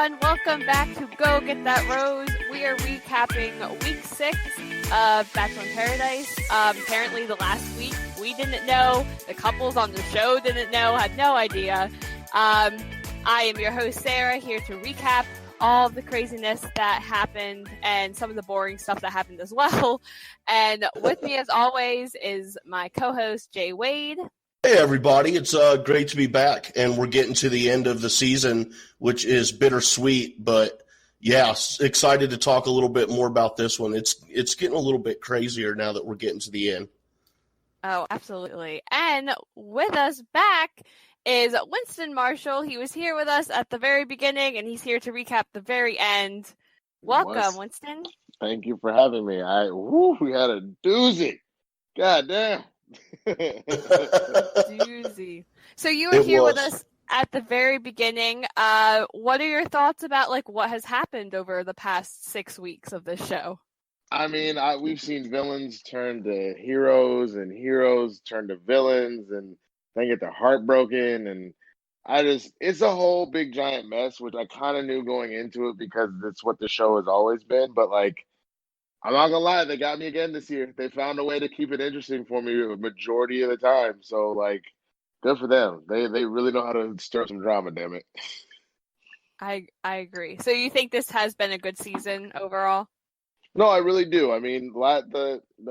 everyone. Welcome back to Go Get That Rose. We are recapping week 6 of Bachelor in Paradise. Apparently the last week we didn't know. The couples on the show didn't know, had no idea. I am your host, Sarah, here to recap all the craziness that happened and some of the boring stuff that happened as well. And with me, as always, is my co-host, J Wade. Hey, everybody. It's great to be back, and we're getting to the end of the season, which is bittersweet, but yeah, excited to talk a little bit more about this one. It's getting a little bit crazier now that we're getting to the end. Oh, absolutely. And with us back is Winston Marshall. He was here with us at the very beginning, and he's here to recap the very end. Welcome, Winston. Thank you for having me. We had a doozy. God damn. Doozy. So you were here with us at the very beginning. What are your thoughts about what has happened over the past 6 weeks of this show? I mean, we've seen villains turn to heroes and heroes turn to villains and then get their heart broken. And it's a whole big giant mess, which I kind of knew going into it because it's what the show has always been. But I'm not gonna lie, they got me again this year. They found a way to keep it interesting for me a majority of the time. So good for them. They really know how to stir some drama, damn it. I agree. So you think this has been a good season overall? No, I really do. I mean,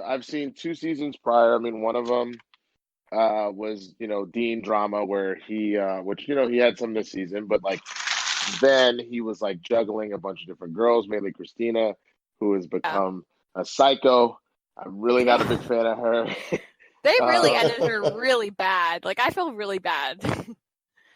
I've seen 2 seasons prior. I mean, one of them was, Dean drama where he he had some this season, but then he was juggling a bunch of different girls, mainly Christina, who has become a psycho. I'm really not a big fan of her. They really ended her really bad. I feel really bad.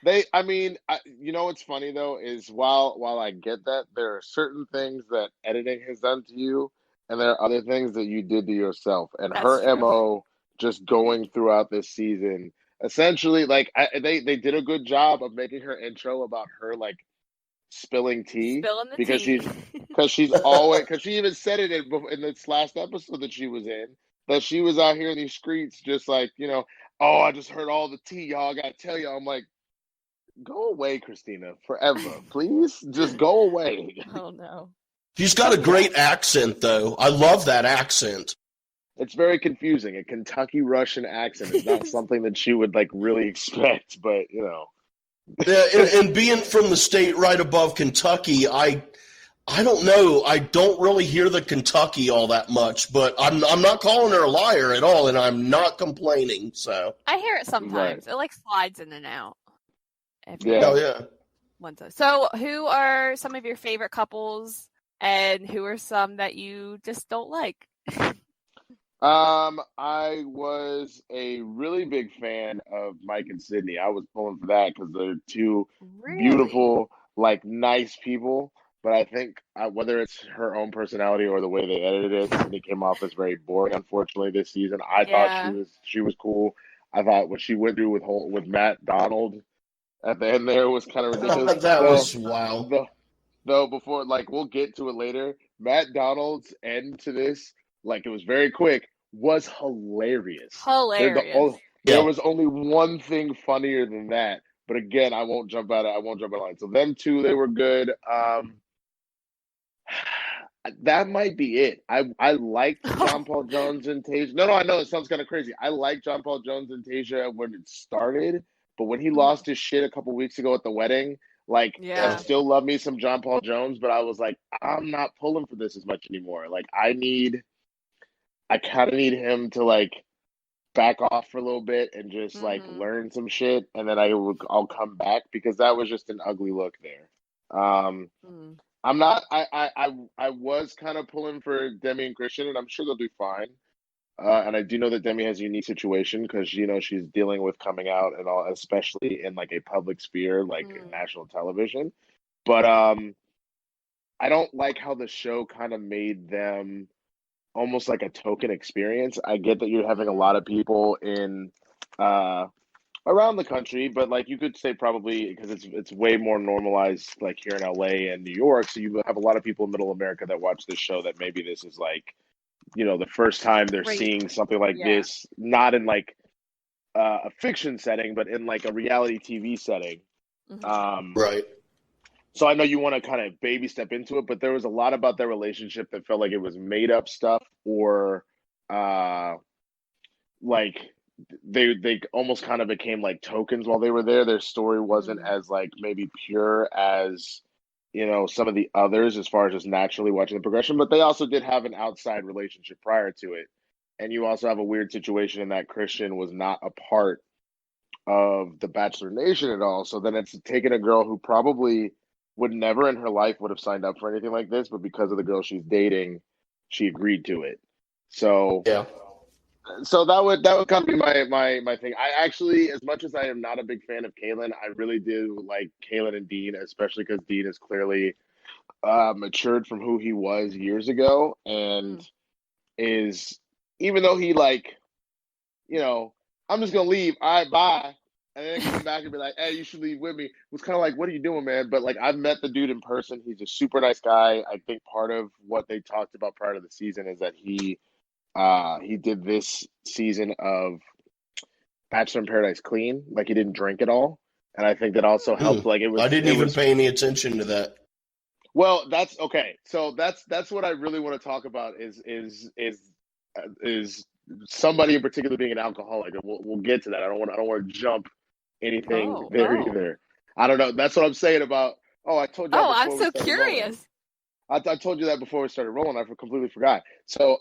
What's funny though is while I get that, there are certain things that editing has done to you, and there are other things that you did to yourself. And That's her true. MO just going throughout this season, essentially, they did a good job of making her intro about her spilling tea because tea. she's always, because she even said it in this last episode that she was in, that she was out here in these streets just oh, I just heard all the tea, y'all. I gotta tell you, I'm like, go away, Christina, forever, please. Just go away. Oh no. She's got a great accent, though. I love that accent. It's very confusing. A Kentucky Russian accent is not something that she would really expect, but Yeah, and being from the state right above Kentucky, I don't know. I don't really hear the Kentucky all that much, but I'm not calling her a liar at all, and I'm not complaining. So I hear it sometimes. Right. It slides in and out. Yeah. Oh yeah. So who are some of your favorite couples, and who are some that you just don't like? I was a really big fan of Mike and Sydney. I was pulling for that because they're 2 beautiful, nice people. But I think whether it's her own personality or the way they edited it, Sydney came off as very boring. Unfortunately, this season, I thought she was cool. I thought what she went through with Matt Donald at the end there was kind of ridiculous. That was wild. Though before, we'll get to it later. Matt Donald's end to this, it was very quick, was hilarious. There was only one thing funnier than that. But again, I won't jump out of line. So them 2, they were good. That might be it. I liked John Paul Jones and Tasia. No, I know it sounds kind of crazy. I liked John Paul Jones and Tasia when it started, but when he lost his shit a couple weeks ago at the wedding, I still love me some John Paul Jones, but I was like, I'm not pulling for this as much anymore. I kind of need him to back off for a little bit and just learn some shit, and then I'll come back, because that was just an ugly look there. I'm not. I was kind of pulling for Demi and Christian, and I'm sure they'll do fine. And I do know that Demi has a unique situation because she's dealing with coming out and all, especially in a public sphere in national television. But I don't like how the show kind of made them almost like a token experience. I get that you're having a lot of people in around the country, but you could say probably because it's way more normalized here in LA and New York. So you have a lot of people in Middle America that watch this show that maybe this is the first time they're seeing something like this, not in a fiction setting, but in a reality TV setting. Right. So I know you want to kind of baby step into it, but there was a lot about their relationship that felt like it was made up stuff, or uh like they almost kind of became like tokens while they were there. Their story wasn't as like maybe pure as some of the others as far as just naturally watching the progression, but they also did have an outside relationship prior to it. And you also have a weird situation in that Christian was not a part of the Bachelor Nation at all. So then it's taken a girl who probably would never in her life would have signed up for anything like this, but because of the girl she's dating, she agreed to it. So Yeah. so that would kind of be my thing. I actually, as much as I am not a big fan of Kaylin, I really do like Kaylin and Dean, especially because Dean is clearly matured from who he was years ago, and is, even though he like, I'm just gonna leave. All right, bye. And then come back and be like, hey, you should leave with me. It was kind of like, what are you doing, man? But like, I've met the dude in person. He's a super nice guy. I think part of what they talked about prior to the season is that he did this season of Bachelor in Paradise clean, like he didn't drink at all, and I think that also helped. Like I didn't even pay any attention to that. Well, that's okay. So that's what I really want to talk about is somebody in particular being an alcoholic, and we'll get to that. I don't want to jump anything there either. I don't know. That's what I'm saying about. Oh, I told you. Oh, I'm so curious. I told you that before we started rolling. I completely forgot. So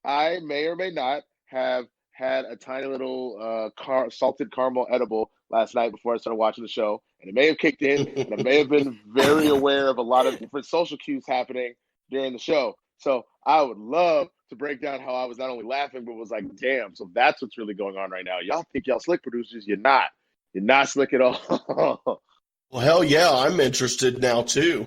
I may or may not have had a tiny little salted caramel edible last night before I started watching the show, and it may have kicked in, and I may have been very aware of a lot of different social cues happening during the show. So I would love to break down how I was not only laughing, but was like, damn, so that's what's really going on right now. Y'all think y'all slick, producers. You're not. You're not slick at all. Well, hell yeah, I'm interested now too.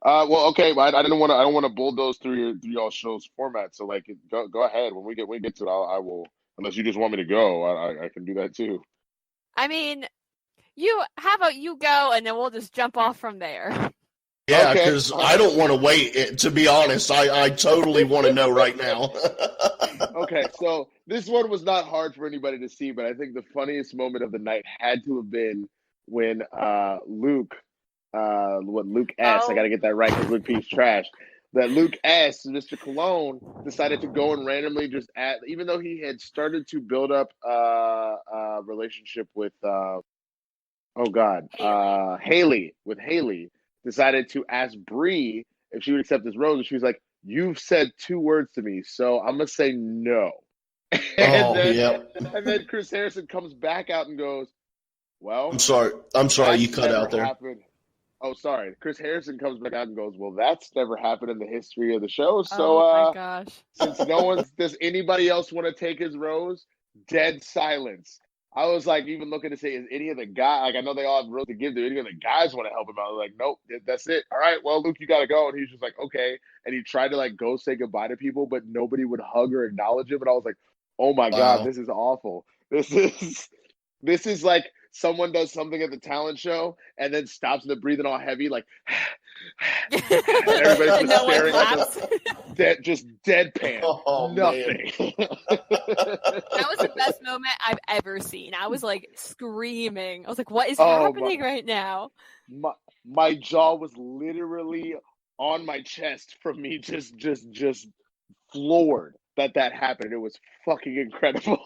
Well, okay, I don't want to bulldoze through y'all show's format. So like, go ahead. When we get to it, I will. Unless you just want me to go, I can do that too. I mean, how about you go, and then we'll just jump off from there. Yeah, because I don't want to wait. To be honest, I totally want to know right now. Okay, so this one was not hard for anybody to see, but I think the funniest moment of the night had to have been when Luke S. I got to get that right because Luke P's trash. That Luke S. Mr. Cologne decided to go and randomly just even though he had started to build up a relationship with Haley, decided to ask Bree if she would accept his rose, and she was like, "You've said 2 words to me, so I'm gonna say no." And then Chris Harrison comes back out and goes, "Well, I'm sorry, you cut out there." Oh, sorry. Chris Harrison comes back out and goes, "Well, that's never happened in the history of the show." So, oh my gosh. Since does anybody else want to take his rose? Dead silence. I was like, even looking to say, is any of the guys, like, I know they all have rose to give, do any of the guys want to help him out? I was like, nope, that's it. All right, well, Luke, you got to go. And he's just like, okay. And he tried to like go say goodbye to people, but nobody would hug or acknowledge him. And I was like, oh my God, this is awful. This is like someone does something at the talent show and then stops and they're breathing all heavy, like, everybody's just staring at them, just deadpan. Nothing. That was the best moment I've ever seen. I was like screaming. I was like, what is happening right now? My jaw was literally on my chest from me just floored that happened. It was fucking incredible.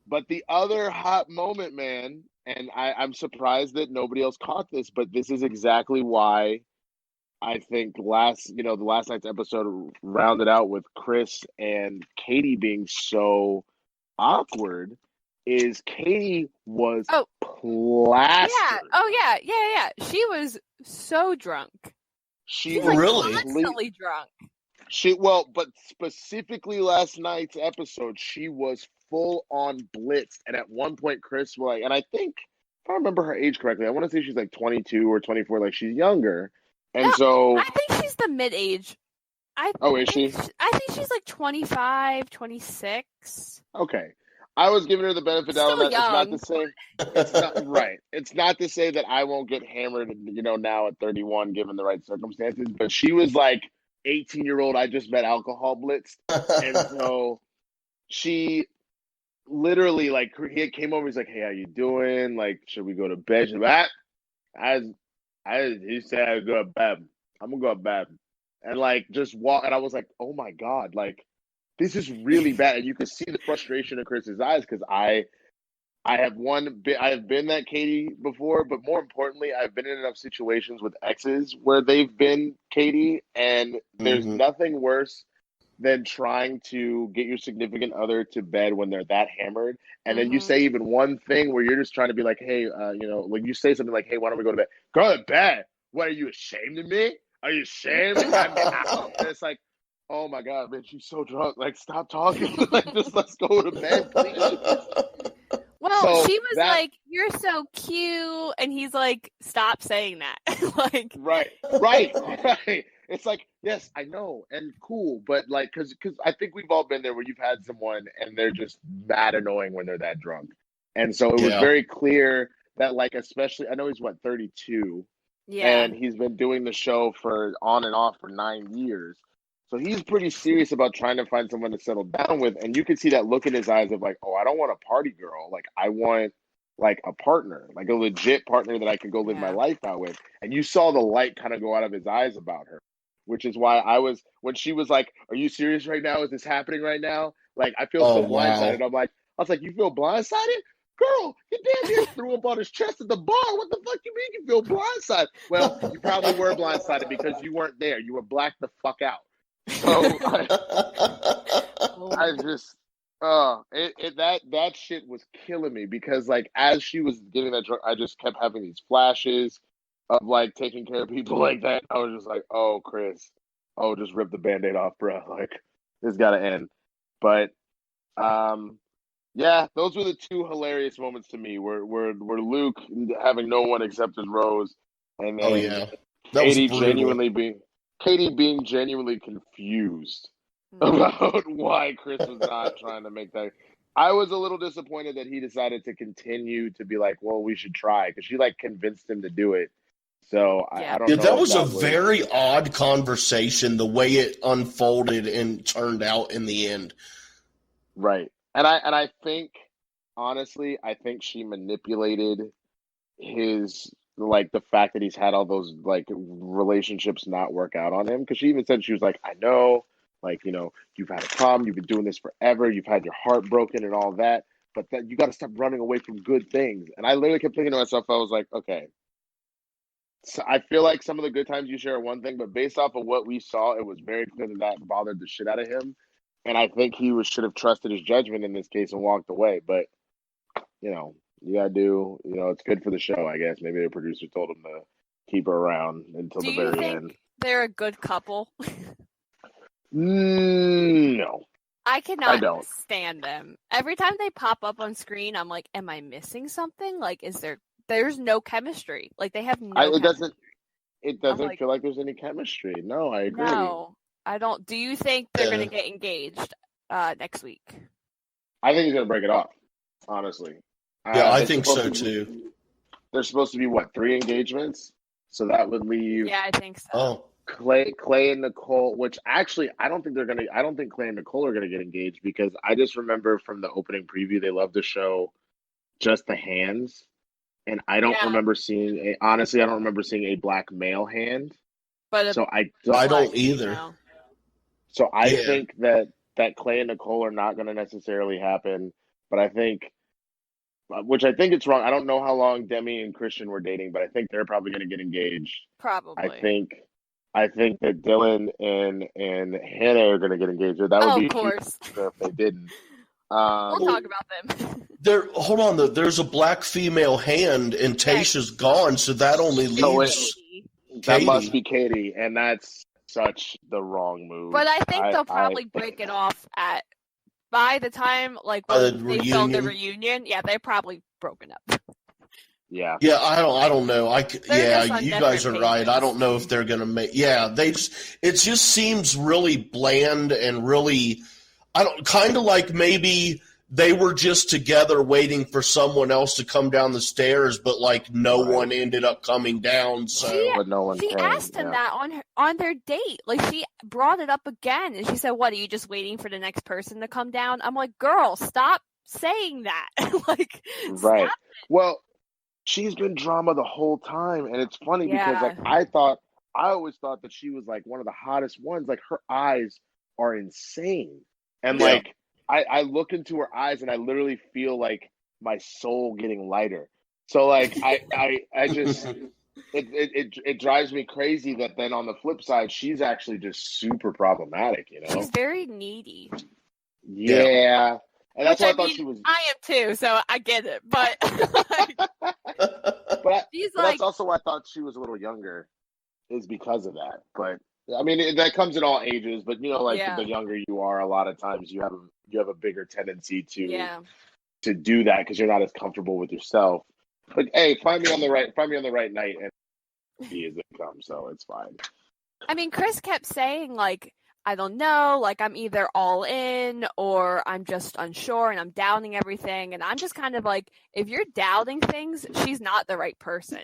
But the other hot moment, man, and I'm surprised that nobody else caught this, but this is exactly why I think the last night's episode rounded out with Chris and Katie being so awkward, is Katie was plastered. Yeah. Oh yeah. She was so drunk. She's like really constantly drunk. But specifically last night's episode, she was full on blitzed. And at one point, Chris was like, and I think if I remember her age correctly, I want to say she's like 22 or 24, like she's younger. And so I think she's the mid-age. Is she? I think she's like 25, 26. Okay. I was giving her the benefit of the doubt. It's not right. It's not to say that I won't get hammered, now at 31, given the right circumstances. But she was like 18-year-old. I just met alcohol blitzed, and so she literally, like, he came over. He's like, "Hey, how you doing? Like, should we go to bed?" She's like, he said I'd go to bed. I'm gonna go to bed, and like just walk. And I was like, "Oh my god, like this is really bad." And you could see the frustration in Chris's eyes because I have been that Katie before, but more importantly, I've been in enough situations with exes where they've been Katie, and there's nothing worse than trying to get your significant other to bed when they're that hammered, and then you say even one thing where you're just trying to be like, "Hey, when you say something like, 'Hey, why don't we go to bed?' Go to bed. What, are you ashamed of me? Are you ashamed? I'm out." And it's like, oh my god, man, she's so drunk. Like, stop talking. Like, just let's go to bed, please. Well, so she was like, "You're so cute," and he's like, "Stop saying that." Like, right. It's like, yes, I know, and cool, but like, because I think we've all been there where you've had someone and they're just mad annoying when they're that drunk, and so it was very clear that, like, especially, I know he's 32, and he's been doing the show for on and off for 9 years. So he's pretty serious about trying to find someone to settle down with. And you can see that look in his eyes of like, oh, I don't want a party girl. Like, I want like a partner, like a legit partner that I can go live my life out with. And you saw the light kind of go out of his eyes about her, which is why when she was like, "Are you serious right now? Is this happening right now?" Like, I feel so blindsided. I was like, "You feel blindsided? Girl, you damn near threw up on his chest at the bar. What the fuck you mean you feel blindsided?" Well, you probably were blindsided because you weren't there. You were blacked the fuck out. So I just that shit was killing me because like as she was getting that drunk, I just kept having these flashes of like taking care of people like that. I was just like, "Oh, Chris, just rip the Band-Aid off, bro. Like, this gotta end." But yeah, those were the two hilarious moments to me. Were Luke having no one except his Rose, and then Katie being genuinely confused about why Chris was not trying to make that. I was a little disappointed that he decided to continue to be like, "Well, we should try," because she like convinced him to do it. So I don't know. That was a very odd conversation, the way it unfolded and turned out in the end. Right. And I think, honestly, I think she manipulated his, like, the fact that he's had all those, like, relationships not work out on him. Because she even said, she was like, "I know, like, you've had a problem. You've been doing this forever. You've had your heart broken and all that. But that you got to stop running away from good things." And I literally kept thinking to myself, I was like, okay. So I feel like some of the good times you share are one thing, but based off of what we saw, it was very clear that bothered the shit out of him. And I think he should have trusted his judgment in this case and walked away. But, you gotta do, it's good for the show, I guess. Maybe the producer told him to keep her around until the very end. Do you think they're a good couple? No. I cannot stand them. Every time they pop up on screen, I'm like, am I missing something? Like, there's no chemistry. Like, they have no chemistry. It doesn't feel like there's any chemistry. No, I agree. No, I don't. Do you think they're going to get engaged next week? I think he's going to break it off, honestly. Yeah, I think so too. There's supposed to be, 3 engagements? So that would leave... Yeah, I think so. Clay and Nicole, which actually I don't think Clay and Nicole are going to get engaged because I just remember from the opening preview, they love to show just the hands. And I don't remember seeing a black male hand. But I don't either. So I think that Clay and Nicole are not going to necessarily happen. But I think, which I think it's wrong. I don't know how long Demi and Christian were dating, but I think they're probably going to get engaged. Probably. I think that Dylan and Hannah are going to get engaged. That would be of course if they didn't. We'll talk about them. Hold on, there's a black female hand, and Tayshia's gone, so that only leaves Katie. That must be Katie, and that's such the wrong move. But I think they'll probably break it off by the time when they film the reunion. Yeah, they're probably broken up. Yeah. Yeah, I don't know. You guys are right. I don't know if they're gonna make. Yeah, it just seems really bland and really. Kind of like maybe they were just together waiting for someone else to come down the stairs, but no one ended up coming down. So she asked him that on their date. Like, she brought it up again, and she said, "What, are you just waiting for the next person to come down?" I'm like, "Girl, stop saying that. Like, Right. stop. Well, she's been drama the whole time, and it's funny because Yeah. like I always thought that she was like one of the hottest ones. Like her eyes are insane, and Yeah. like I look into her eyes and I literally feel like my soul getting lighter. So like I just it drives me crazy that then on the flip side she's actually just super problematic. You know? She's very needy. Yeah. And that's Which, why I I thought mean, she was. I am too, so I get it. But like, she's But like, that's also why I thought she was a little younger, is because of that. But I mean, that comes in all ages. But you know, like yeah, the younger you are, a lot of times you have a bigger tendency yeah. to do that because you're not as comfortable with yourself. But hey, find me on the right night, and be as it comes, so it's fine. I mean, Chris kept saying like, I don't know, like I'm either all in or I'm just unsure and I'm doubting everything. And I'm just kind of like, if you're doubting things, she's not the right person.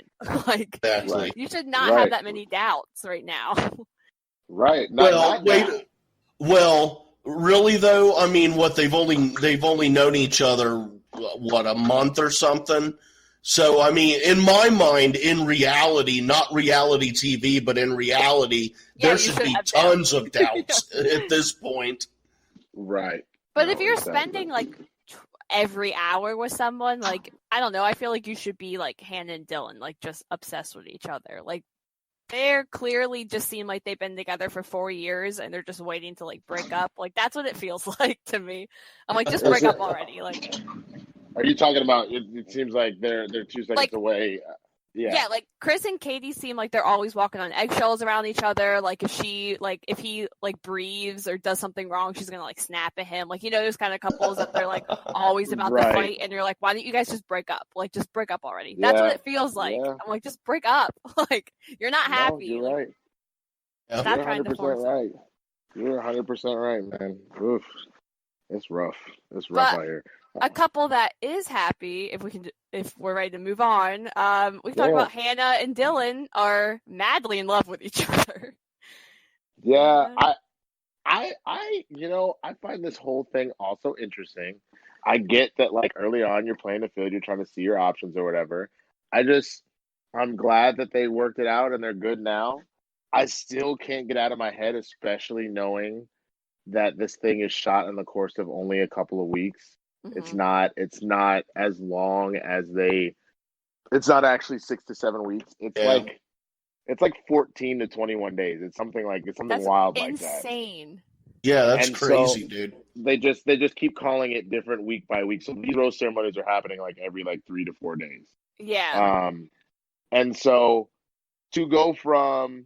Like, Exactly. you should not Right. have that many doubts right now. Right. Well, wait. Well, really though, I mean, what they've only known each other what, a month or something. So I mean, in my mind, in reality, not reality TV, but in reality, Yeah, there you should should be have tons of doubts at this point. Right. But No, if you're exactly. spending like every hour with someone, like, I don't know, I feel like you should be like Hannah and Dylan, like just obsessed with each other. Like, they're clearly just seem like they've been together for 4 years and they're just waiting to like break up. Like, that's what it feels like to me. I'm like, just break up already. Like, Are you talking about? It seems like they're 2 seconds like, away. Yeah. like Chris and Katie seem like they're always walking on eggshells around each other. Like, if he like breathes or does something wrong, she's gonna like snap at him. Like, you know, those kind of couples that they're like always about to fight, and you're like, why don't you guys just break up? Like, just break up already. That's what it feels like. Yeah. I'm like, just break up. Like, you're not happy. No, you're like, right. Stop You're trying to 100% force it. right. You're 100% right, man. Oof. It's rough. It's rough out here. A couple that is happy, if we're ready to move on, we can talk about Hannah and Dylan are madly in love with each other. Yeah, I find this whole thing also interesting. I get that like early on you're playing the field, you're trying to see your options or whatever. I'm glad that they worked it out and they're good now. I still can't get out of my head, especially knowing that this thing is shot in the course of only a couple of weeks. It's not as long as it's not actually 6 to 7 weeks. It's like 14 to 21 days. It's something wild like that. Insane. Yeah, that's And crazy, so dude. they just keep calling it different week by week. So these rose ceremonies are happening like every 3 to 4 days. Yeah. And so to go from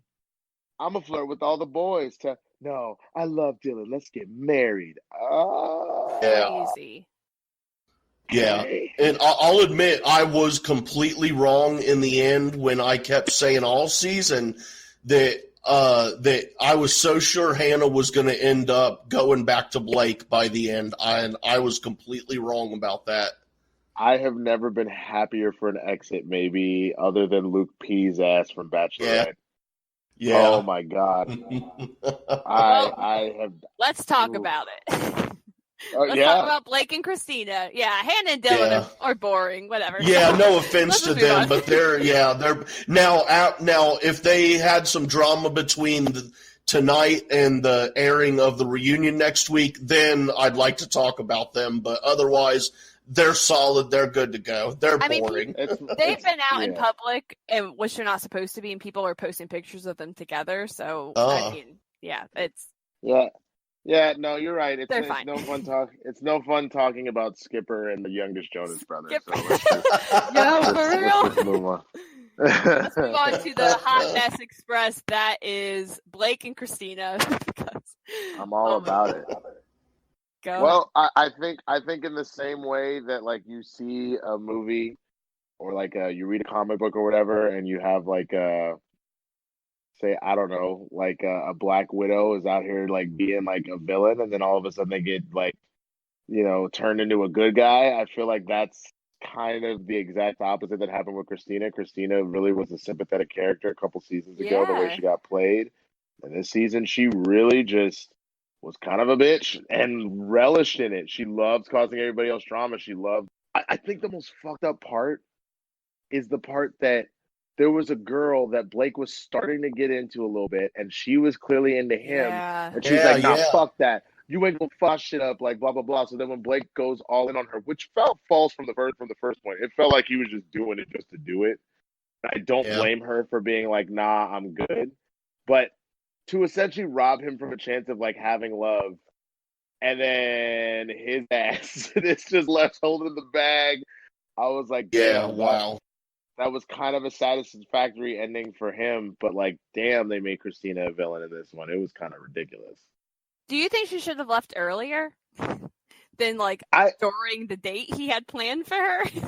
I'm a flirt with all the boys to no, I love Dylan. Let's get married. Crazy. Yeah, and I'll admit I was completely wrong in the end when I kept saying all season that I was so sure Hannah was going to end up going back to Blake by the end, and I was completely wrong about that. I have never been happier for an exit, maybe other than Luke P's ass from Bachelorette. Yeah. Oh my God. I have. Let's talk about it. Let's talk about Blake and Christina. Yeah, Hannah and Dylan are boring. Whatever. Yeah, no offense to them, but they're now if they had some drama between tonight and the airing of the reunion next week, then I'd like to talk about them. But otherwise, they're solid. They're good to go. They're boring. They've been out in public, and which they're not supposed to be, and people are posting pictures of them together. So I mean, it's Yeah, no, you're right. It's fine. no fun talk. It's no fun talking about Skipper and the youngest Jonas brother. Skipper. So for real. Let's move on. Let's move on to the hot mess express that is Blake and Christina. I'm all about it. Go. Well, I think in the same way that like you see a movie or like you read a comic book or whatever, and you have like say I don't know, like a Black Widow is out here like being like a villain, and then all of a sudden they get like turned into a good guy. I feel like that's kind of the exact opposite that happened with Christina. Christina really was a sympathetic character a couple seasons ago, the way she got played, and this season she really just was kind of a bitch and relished in it. She loved causing everybody else drama. She loved. I think the most fucked up part is the part that there was a girl that Blake was starting to get into a little bit, and she was clearly into him. Yeah. And she's like, nah, fuck that. You ain't gonna fuck shit up, like blah blah blah. So then when Blake goes all in on her, which felt false from the first point, it felt like he was just doing it just to do it. I don't blame her for being like, nah, I'm good. But to essentially rob him from a chance of like having love, and then his ass is just left holding the bag. I was like, damn, wow. That was kind of a satisfactory ending for him, but like, damn, they made Christina a villain in this one. It was kind of ridiculous. Do you think she should have left earlier than like during the date he had planned for her? She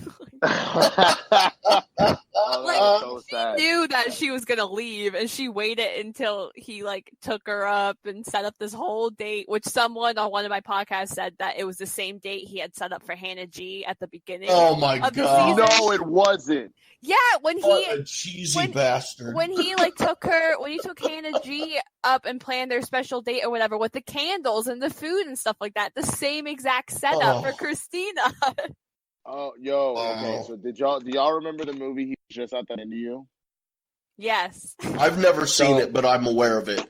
knew that she was gonna leave, and she waited until he like took her up and set up this whole date. Which someone on one of my podcasts said that it was the same date he had set up for Hannah G at the beginning. Oh my god! No, it wasn't. Yeah, when a cheesy bastard. When he like took Hannah G up and planned their special date or whatever with the candles and the food and stuff like that, the same exact setup for Christina. Oh, okay. So do y'all remember the movie He Was Just Out That Into You? Yes. I've never seen it, but I'm aware of it.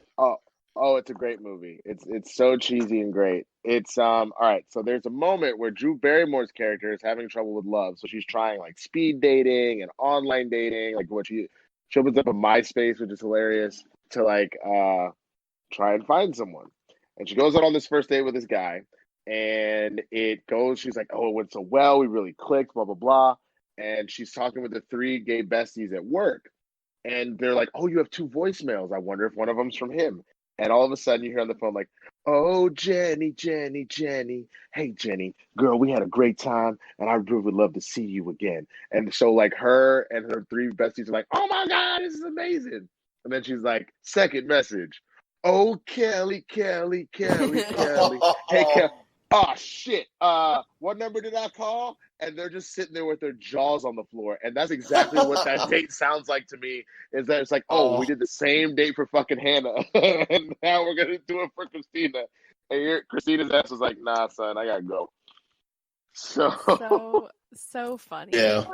Oh, it's a great movie. It's so cheesy and great. It's all right. So there's a moment where Drew Barrymore's character is having trouble with love. So she's trying like speed dating and online dating, like what she opens up a MySpace, which is hilarious, to like try and find someone. And she goes out on this first date with this guy, and she's like, oh, it went so well, we really clicked, blah blah blah. And she's talking with the 3 gay besties at work, and they're like, oh, you have 2 voicemails. I wonder if one of them's from him. And all of a sudden you hear on the phone like, oh, Jenny. Hey, Jenny, girl, we had a great time, and I really would love to see you again. And so like her and her 3 besties are like, oh my God, this is amazing. And then she's like, second message. Oh, Kelly. Hey, Kelly. Oh, shit. What number did I call? And they're just sitting there with their jaws on the floor. And that's exactly what that date sounds like to me, is that it's like, we did the same date for fucking Hannah. And now we're going to do it for Christina. And Christina's ass was like, nah, son, I got to go. So funny. Yeah.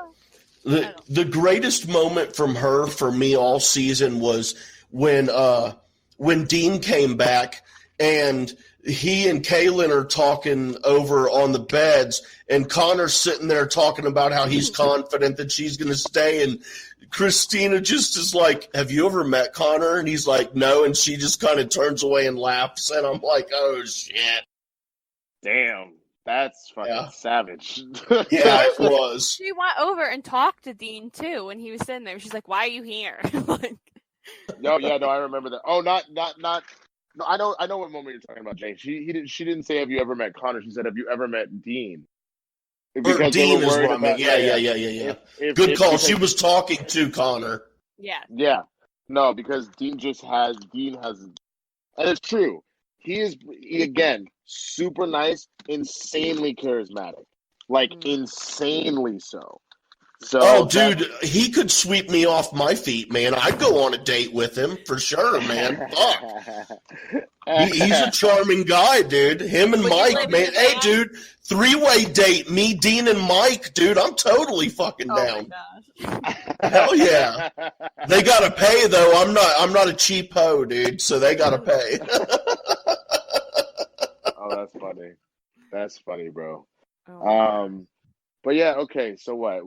The greatest moment from her for me all season was when Dean came back and he and Kaylin are talking over on the beds, and Connor's sitting there talking about how he's confident that she's going to stay, and Christina just is like, have you ever met Connor? And he's like, no, and she just kind of turns away and laughs, and I'm like, oh, shit. Damn, that's fucking savage. Yeah, it was. She went over and talked to Dean, too, when he was sitting there. She's like, why are you here? No, I remember that. Oh, not. No, I know what moment you're talking about, Jane. She didn't say, have you ever met Connor? She said, have you ever met Dean? Because Dean is what I mean. Yeah. Good call. She was talking to Connor. Yeah. Yeah. No, because Dean has, and it's true. He again, super nice, insanely charismatic. Like, insanely so. So, dude, he could sweep me off my feet, man. I'd go on a date with him for sure, man. Fuck. He's a charming guy, dude. Him and Mike, man. Hey, dude, 3-way date, me, Dean, and Mike, dude. I'm totally fucking down. My gosh. Hell yeah. They gotta pay though. I'm not a cheap hoe, dude. So they gotta pay. Oh, that's funny. That's funny, bro. Oh, but yeah, okay. So what?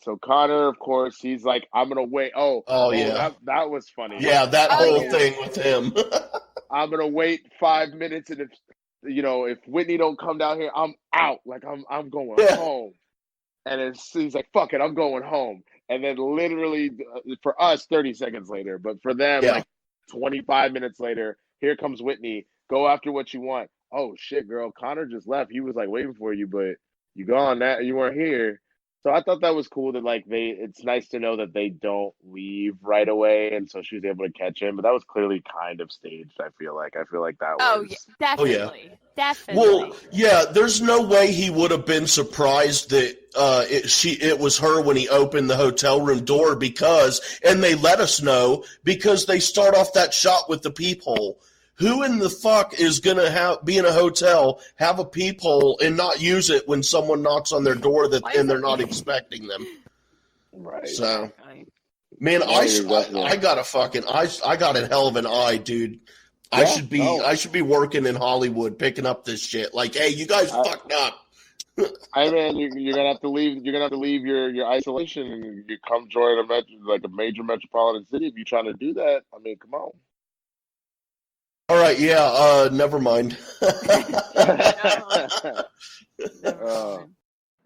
So Connor, of course, he's like, I'm gonna wait. Yeah, that was funny. Yeah, that whole thing with him. I'm gonna wait 5 minutes, and if Whitney don't come down here, I'm out. Like I'm going home. And he's like, fuck it, I'm going home. And then literally for us, 30 seconds later, but for them, like 25 minutes later, here comes Whitney. Go after what you want. Oh shit, girl, Connor just left. He was like waiting for you, but you gone. That you weren't here. So I thought that was cool that it's nice to know that they don't leave right away, and so she was able to catch him. But that was clearly kind of staged. I feel like that was. Oh yeah, definitely, definitely. Well, yeah, there's no way he would have been surprised that it was her when he opened the hotel room door and they let us know because they start off that shot with the peephole. who in the fuck is going to be in a hotel, have a peephole, and not use it when someone knocks on their door and they're not expecting them? Right. So, man, I got a fucking I got a hell of an eye, dude. I should be working in Hollywood picking up this shit. Like, hey, you guys fucked up. I mean, you're gonna have to leave. You're gonna have to leave your isolation and you come join a major metropolitan city if you're trying to do that. I mean, come on. All right, yeah. Never mind.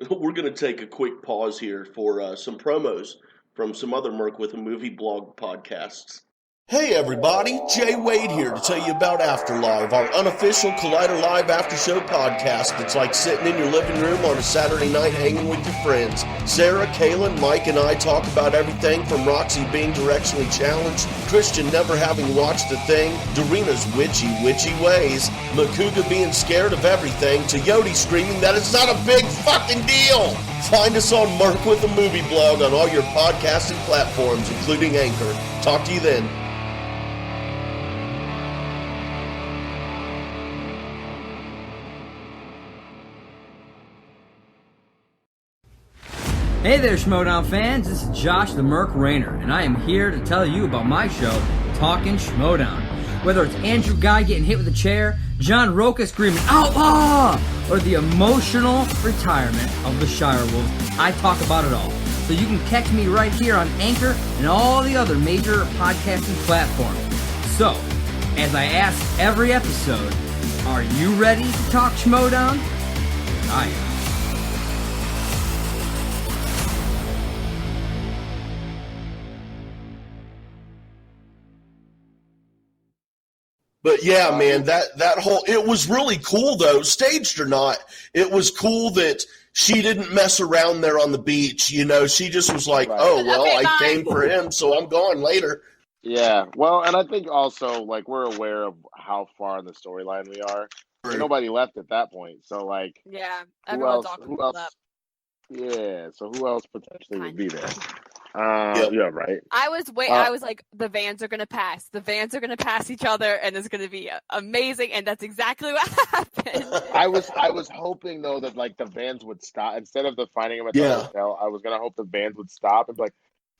We're gonna take a quick pause here for some promos from some other Merc with a Movie blog podcasts. Hey everybody, J Wade here to tell you about Afterlive, our unofficial Collider Live after show podcast. It's like sitting in your living room on a Saturday night hanging with your friends. Sarah, Kaylin, Mike, and I talk about everything from Roxy being directionally challenged, Christian never having watched a thing, Dorina's witchy ways, Makuga being scared of everything, to Yodi screaming that it's not a big fucking deal. Find us on Merc with a Movie blog on all your podcasting platforms, including Anchor. Talk to you then. Hey there, Schmodown fans. This is Josh the Merc Rainer, and I am here to tell you about my show, Talkin' Schmodown. Whether it's Andrew Guy getting hit with a chair, John Roca screaming, "Outlaw!" or the emotional retirement of the Shire Wolves, I talk about it all. So you can catch me right here on Anchor and all the other major podcasting platforms. So, as I ask every episode, are you ready to talk Schmodown? I am. But yeah, man, that whole, it was really cool though, staged or not. It was cool that she didn't mess around there on the beach. You know, she just was like, oh, well, Okay, I came for him, so I'm going later. Yeah, well, and I think also, like, we're aware of how far in the storyline we are. There's nobody left at that point. So, like, everyone's all cleaned up. Yeah, so who else potentially would be there? Yep. Yeah, right. I was like, the vans are gonna pass. The vans are gonna pass each other, and it's gonna be amazing. And that's exactly what happened. I was hoping though that like the vans would stop instead of the finding him at the hotel. I was gonna hope the vans would stop and be like,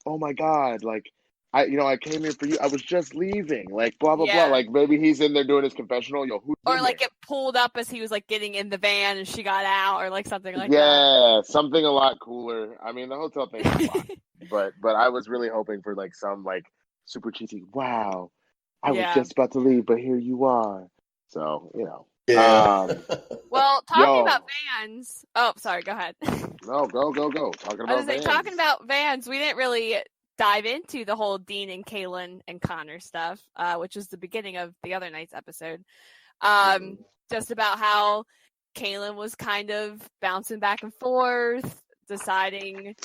oh my god, like I came here for you. I was just leaving. Like blah blah blah. Like maybe he's in there doing his confessional. Or like it pulled up as he was like getting in the van and she got out, or like something like that. Yeah, something a lot cooler. I mean, the hotel thing is fine. But I was really hoping for like some like super cheesy. Wow, I was just about to leave, but here you are. So Yeah. Well, talking about vans. Oh, sorry. Go ahead. No, go. Talking about vans. We didn't really dive into the whole Dean and Kaylin and Connor stuff, which is the beginning of the other night's episode. Just about how Kaylin was kind of bouncing back and forth, deciding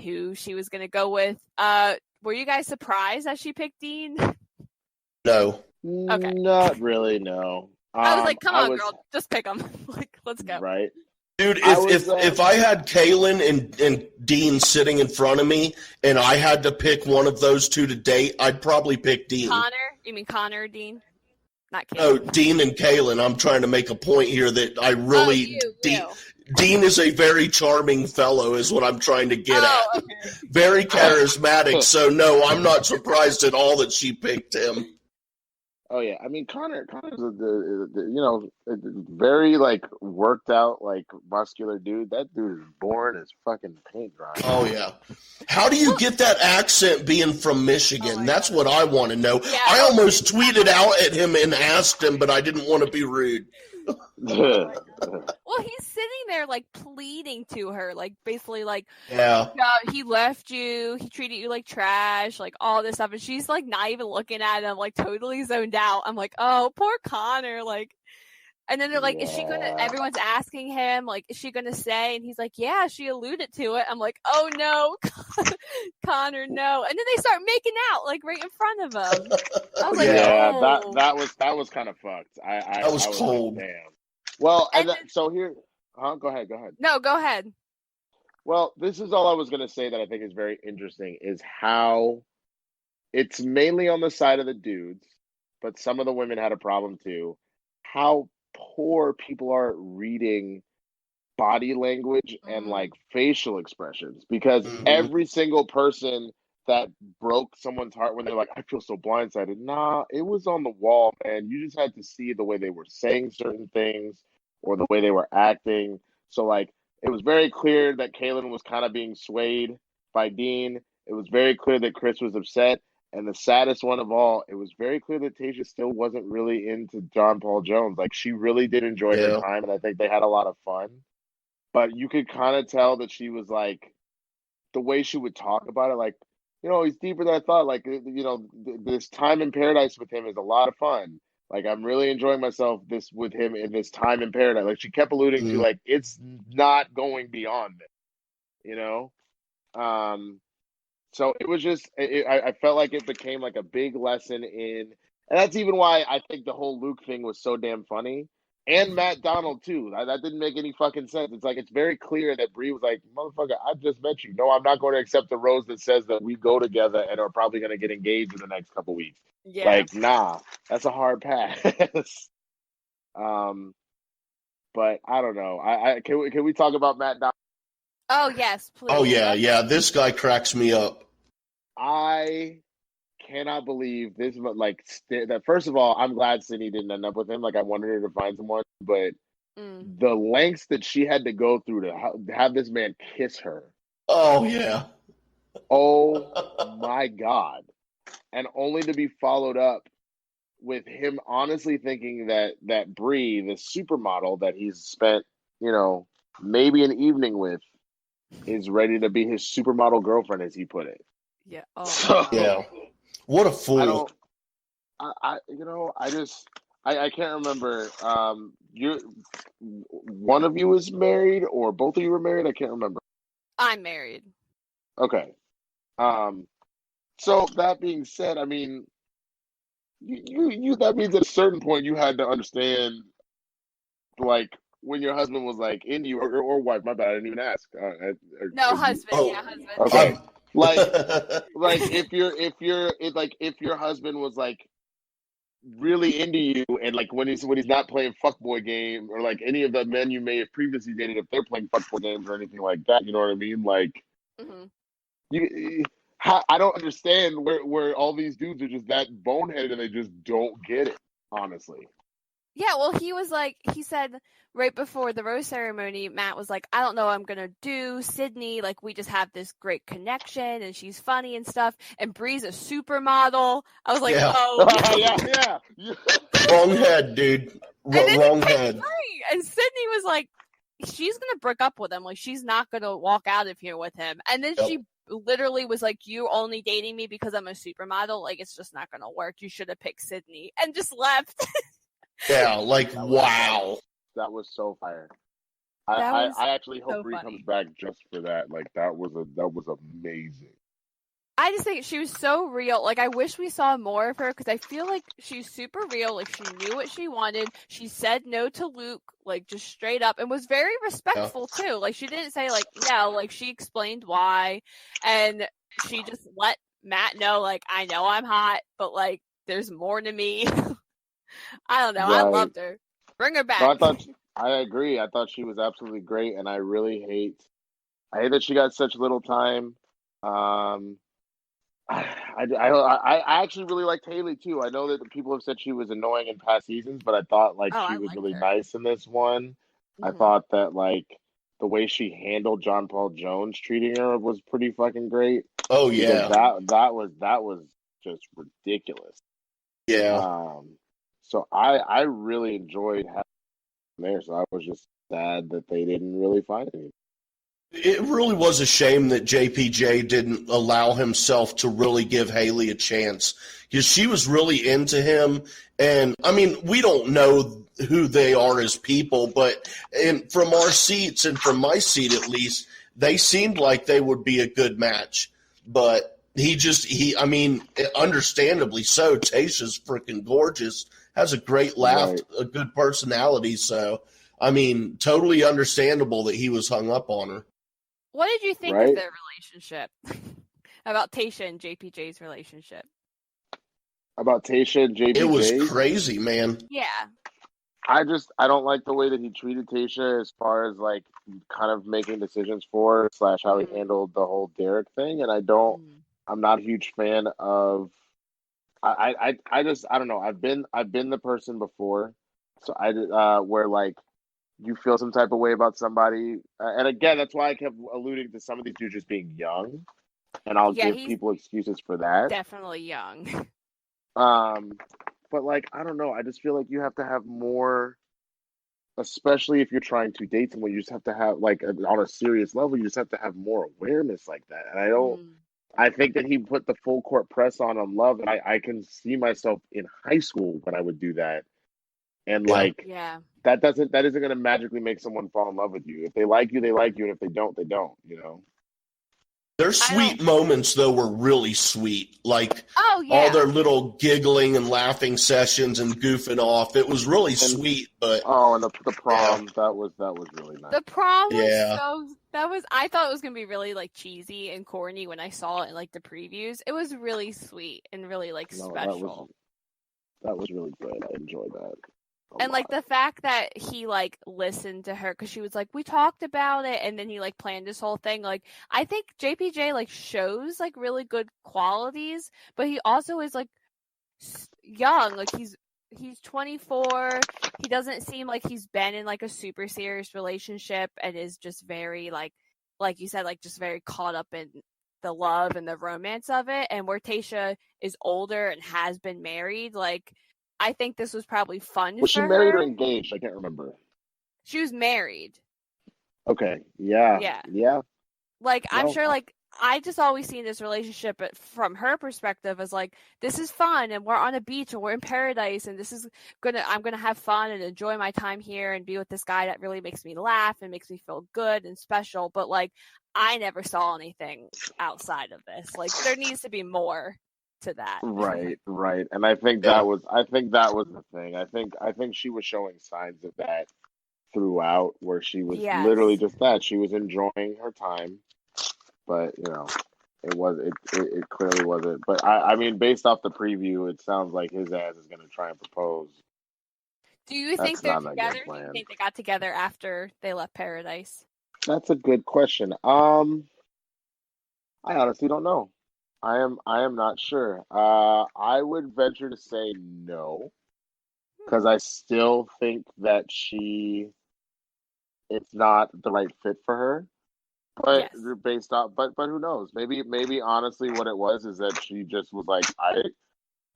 who she was going to go with. Were you guys surprised that she picked Dean? No. Okay. Not really, no. I was like, come on, girl, just pick them. Like, let's go. Right. Dude, if I had Kaylin and Dean sitting in front of me and I had to pick one of those two to date, I'd probably pick Dean. Connor? You mean Connor or Dean? Not Kaylin. No, Dean and Kaylin. I'm trying to make a point here that I really... Dean is a very charming fellow is what I'm trying to get at. Okay. Very charismatic, so no, I'm not surprised at all that she picked him. Oh yeah, I mean Connor's a very like worked out like muscular dude. That dude is born as fucking paint dry. Oh yeah, how do you get that accent being from Michigan? That's what I want to know. Yeah, I almost tweeted out at him and asked him, but I didn't want to be rude. Well, he's sitting there like pleading to her, like basically like, he left you, he treated you like trash, like all this stuff, and she's like not even looking at him, like totally zoned out. I'm like, oh, poor Connor, like. And then they're like, is she gonna? Everyone's asking him, like, is she gonna say? And he's like, yeah, she alluded to it. I'm like, oh no, Connor, no. And then they start making out, like right in front of him. I was like, that was kind of fucked. That was cold. Like, damn. Well, so here, go ahead. No, go ahead. Well, this is all I was gonna say that I think is very interesting is how it's mainly on the side of the dudes. but some of the women had a problem too. How poor people are at reading body language and like facial expressions, because every single person that broke someone's heart when they're like, I feel so blindsided. Nah, it was on the wall, man. You just had to see the way they were saying certain things or the way they were acting. So like, it was very clear that Kaylin was kind of being swayed by Dean. It was very clear that Chris was upset. And the saddest one of all, it was very clear that Tayshia still wasn't really into John Paul Jones. Like, she really did enjoy her time, and I think they had a lot of fun. But you could kind of tell that she was like, the way she would talk about it, like, he's deeper than I thought. Like, this time in paradise with him is a lot of fun. Like, I'm really enjoying myself with him in this time in paradise. Like, she kept alluding to, like, it's not going beyond it, So it was just, I felt like it became like a big lesson in, and that's even why I think the whole Luke thing was so damn funny. And Matt Donald too. That didn't make any fucking sense. It's like, it's very clear that Bree was like, motherfucker, I just met you. No, I'm not going to accept the rose that says that we go together and are probably going to get engaged in the next couple weeks. Yeah. Like, nah, that's a hard pass. But I don't know. Can we talk about Matt Donald? Oh yes, please. Oh yeah. This guy cracks me up. I cannot believe this. Like, that. First of all, I'm glad Sydney didn't end up with him. Like, I wanted her to find someone, but the lengths that she had to go through to have this man kiss her. Oh yeah. Oh my God. And only to be followed up with him honestly thinking that Bree, the supermodel that he's spent, maybe an evening with, is ready to be his supermodel girlfriend, as he put it. Yeah. Oh. So, yeah. What a fool. I can't remember. One of you was married, or both of you were married? I can't remember. I'm married. Okay. So that being said, I mean, you that means at a certain point you had to understand, like, when your husband was like into you, or wife. My bad, I didn't even ask. No, husband. Yeah, husband. Okay. like if your husband was like really into you, and like when he's not playing fuckboy game, or like any of the men you may have previously dated, if they're playing fuckboy games or anything like that, you know what I mean? Like, I don't understand where all these dudes are just that boneheaded and they just don't get it, honestly. Yeah, well, he said right before the rose ceremony, Matt was like, I don't know what I'm going to do. Sydney, like, we just have this great connection, and she's funny and stuff. And Bree's a supermodel. I was like, yeah. Wrong head, dude. Wrong head. And Sydney was like, she's going to break up with him. Like, she's not going to walk out of here with him. And then she literally was like, you only dating me because I'm a supermodel? Like, it's just not going to work. You should have picked Sydney. And just left. Yeah, like, wow. That was so fire. I actually hope Bree comes back just for that. Like, that was amazing. I just think she was so real. Like, I wish we saw more of her, because I feel like she's super real. Like, she knew what she wanted. She said no to Luke, like, just straight up, and was very respectful too. Like, she didn't say like no. Like, she explained why, and she just let Matt know, like, I know I'm hot, but like, there's more to me. I don't know. Right. I loved her. Bring her back. No, I agree. I thought she was absolutely great, and I really hate that she got such little time. I actually really liked Haley too. I know that people have said she was annoying in past seasons, but I thought she was really nice in this one. I thought that like the way she handled John Paul Jones treating her was pretty fucking great. Oh yeah, that was just ridiculous. Yeah. So I really enjoyed having them there. So I was just sad that they didn't really find anything. It really was a shame that JPJ didn't allow himself to really give Haley a chance, because she was really into him. And, I mean, we don't know who they are as people, but from our seats and from my seat at least, they seemed like they would be a good match. But I mean, understandably so, Tayshia's freaking gorgeous, has a great laugh, a good personality. So, I mean, totally understandable that he was hung up on her. What did you think of their relationship? About Tayshia and JPJ's relationship? About Tayshia and JPJ? It was crazy, man. Yeah. I don't like the way that he treated Tayshia as far as like kind of making decisions for her, / how he handled the whole Derek thing, and I'm not a huge fan of. I don't know. I've been the person before, so where like you feel some type of way about somebody, and again that's why I kept alluding to some of these dudes just being young, and I'll give people excuses for that. Definitely young. But like I don't know. I just feel like you have to have more, especially if you're trying to date someone. You just have to have like on a serious level. You just have to have more awareness like that, and I don't. I think that he put the full court press on Love, and I can see myself in high school when I would do that. And that isn't going to magically make someone fall in love with you. If they like you, they like you, and if they don't, they don't. You know. Their sweet moments though were really sweet. Like all their little giggling and laughing sessions and goofing off. It was really sweet. But and the prom that was really nice. The prom was I thought it was gonna be really like cheesy and corny when I saw it in like the previews. It was really sweet and really like special. That was really good. I enjoyed that. And like the fact that he like listened to her because she was like, we talked about it, and then he like planned this whole thing. Like I think JPJ like shows like really good qualities, but he also is like young. Like he's 24. He doesn't seem like he's been in like a super serious relationship and is just very like you said, like just very caught up in the love and the romance of it. And where Tayshia is older and has been married, like. I think this was probably fun for her. Was she married or engaged? I can't remember. She was married. Okay. Yeah. Yeah. Like, I'm sure, like, I just always seen this relationship from her perspective as, like, this is fun, and we're on a beach, and we're in paradise, and I'm gonna have fun and enjoy my time here and be with this guy that really makes me laugh and makes me feel good and special. But, like, I never saw anything outside of this. Like, there needs to be more to that. Right. And I think that was the thing. I think she was showing signs of that throughout, where she was literally just that. She was enjoying her time. But, you know, it clearly wasn't. But I mean, based off the preview, it sounds like his ass is gonna try and propose. Do you think they're together? Do you think they got together after they left Paradise? That's a good question. I honestly don't know. I am not sure. I would venture to say no, because I still think that it's not the right fit for her. But based off, but who knows? Maybe honestly, what it was is that she just was like,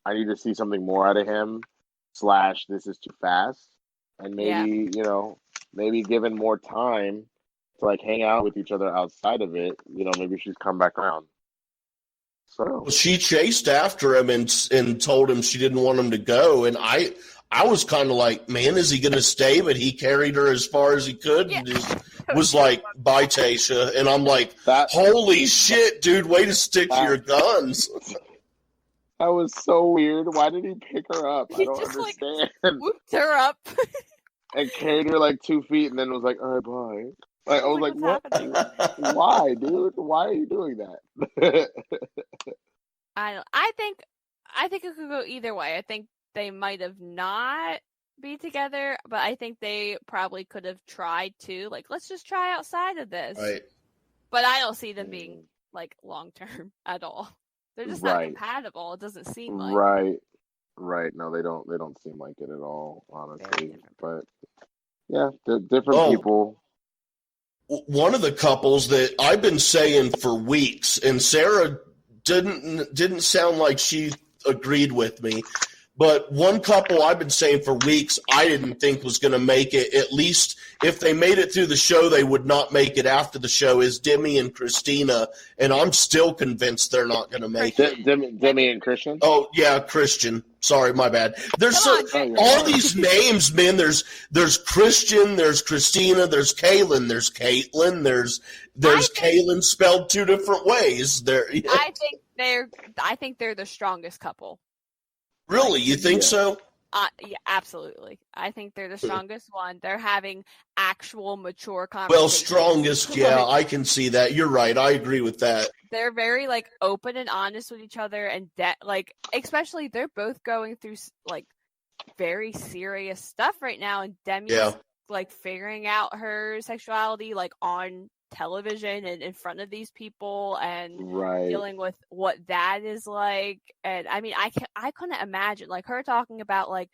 I need to see something more out of him. / this is too fast, and maybe given more time to like hang out with each other outside of it, maybe she's come back around. So she chased after him and told him she didn't want him to go. And I was kind of like, man, is he going to stay? But he carried her as far as he could and just was like, bye, Tayshia. And I'm like, holy shit, dude, way to stick to your guns. That was so weird. Why did he pick her up? I don't understand. Like, whooped her up. And carried her like 2 feet and then was like, all right, bye. Like, I was like, what? Why, dude? Why are you doing that? I think it could go either way. I think they might have not be together, but I think they probably could have tried to. Like, let's just try outside of this. Right. But I don't see them being like long term at all. They're just not compatible. It doesn't seem like. Right. No, they don't seem like it at all, honestly. But yeah, different people. One of the couples that I've been saying for weeks, and Sarah didn't sound like she agreed with me, but one couple I've been saying for weeks I didn't think was going to make it. At least if they made it through the show, they would not make it after the show, is Demi and Christina, and I'm still convinced they're not going to make it. Demi and Christian? Oh, yeah, Christian. Sorry, my bad. There's all these names, man. There's Christian, there's Christina, there's Kaylin, there's Caitlin, there's Kaylin spelled 2 different ways. I think they're the strongest couple. Really? You think so? Yeah, absolutely. I think they're the strongest one. They're having actual mature Well, conversations. strongest, yeah, I can see that. You're right. I agree with that. They're very like open and honest with each other, and like especially they're both going through like very serious stuff right now, and Demi's like figuring out her sexuality like on television and in front of these people and dealing with what that is like. And I mean, I couldn't imagine like her talking about like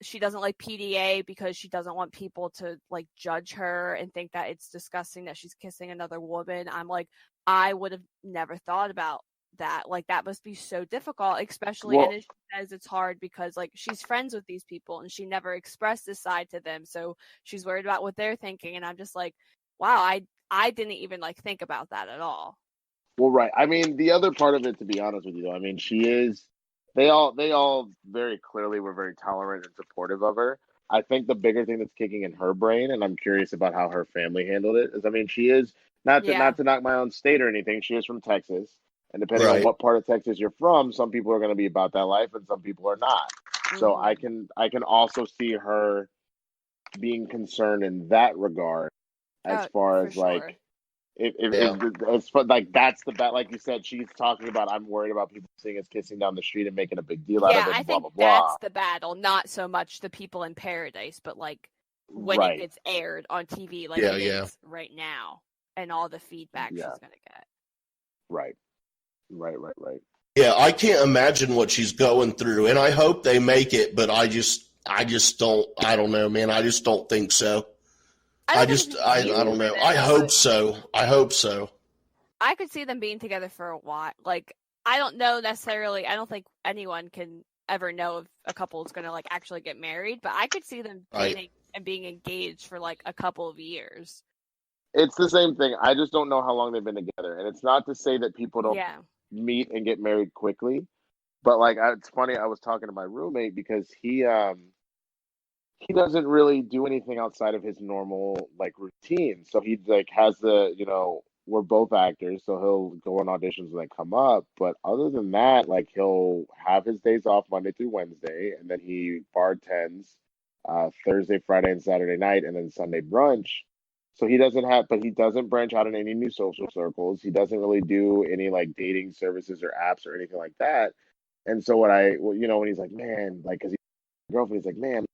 she doesn't like PDA because she doesn't want people to like judge her and think that it's disgusting that she's kissing another woman. I'm like, I would have never thought about that. Like that must be so difficult, especially and she says it's hard because like she's friends with these people and she never expressed this side to them, so she's worried about what they're thinking. And I'm just like, wow, I didn't even like think about that at all. Well, right. I mean, the other part of it, to be honest with you, though, I mean, they all very clearly were very tolerant and supportive of her. I think the bigger thing that's kicking in her brain, and I'm curious about how her family handled it, is, I mean, she is not to knock my own state or anything. She is from Texas, and depending on what part of Texas you're from, some people are going to be about that life, and some people are not. Mm-hmm. So I can also see her being concerned in that regard. As far as like, it's like that's the bad. Like you said, she's talking about. I'm worried about people seeing us kissing down the street and making a big deal out of it. I think blah, blah, that's the battle, not so much the people in paradise, but like when it gets aired on TV, like it is right now, and all the feedback she's gonna get. Right. Yeah, I can't imagine what she's going through, and I hope they make it, but I just don't. I don't know, man. I just don't think so. I don't know. I hope so. I could see them being together for a while. Like, I don't know necessarily. I don't think anyone can ever know if a couple is going to like actually get married, but I could see them dating and being engaged for like a couple of years. It's the same thing. I just don't know how long they've been together. And it's not to say that people don't meet and get married quickly, but like, it's funny. I was talking to my roommate because he doesn't really do anything outside of his normal like routine. So he like has we're both actors, so he'll go on auditions when they come up. But other than that, like he'll have his days off Monday through Wednesday, and then he bartends Thursday, Friday, and Saturday night, and then Sunday brunch. So he doesn't branch out in any new social circles. He doesn't really do any like dating services or apps or anything like that. And so when he's like, man, like, cause he's girlfriend, he's like, man,